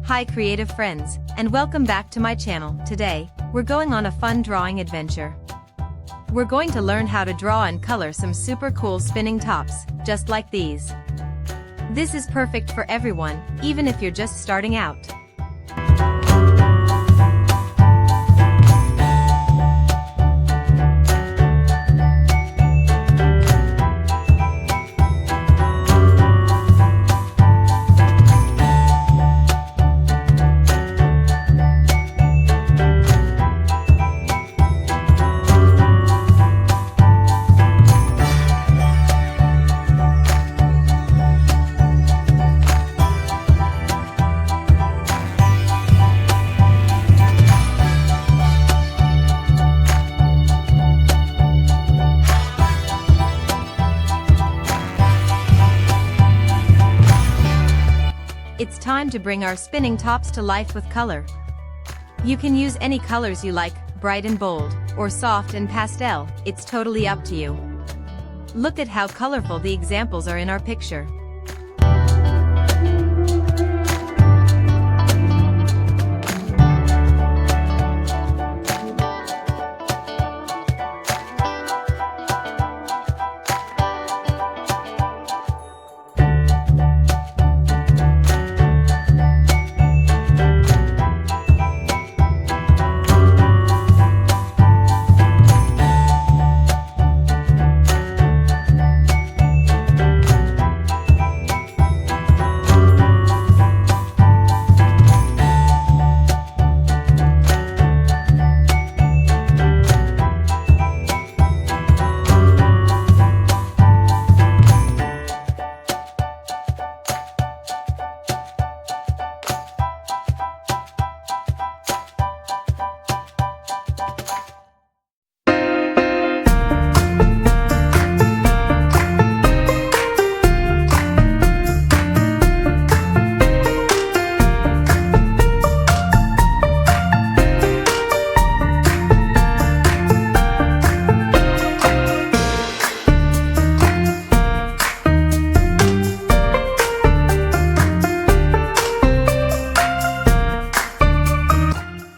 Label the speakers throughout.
Speaker 1: Hi creative friends, and welcome back to my channel. Today, we're going on a fun drawing adventure. We're going to learn how to draw and color some super cool spinning tops, just like these. This is perfect for everyone, even if you're just starting out. It's time to bring our spinning tops to life with color. You can use any colors you like, bright and bold, or soft and pastel, it's totally up to you. Look at how colorful the examples are in our picture.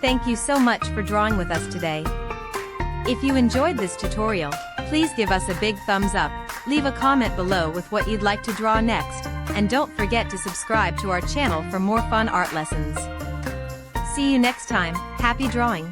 Speaker 1: Thank you so much for drawing with us today. If you enjoyed this tutorial, please give us a big thumbs up, leave a comment below with what you'd like to draw next, and don't forget to subscribe to our channel for more fun art lessons. See you next time, happy drawing!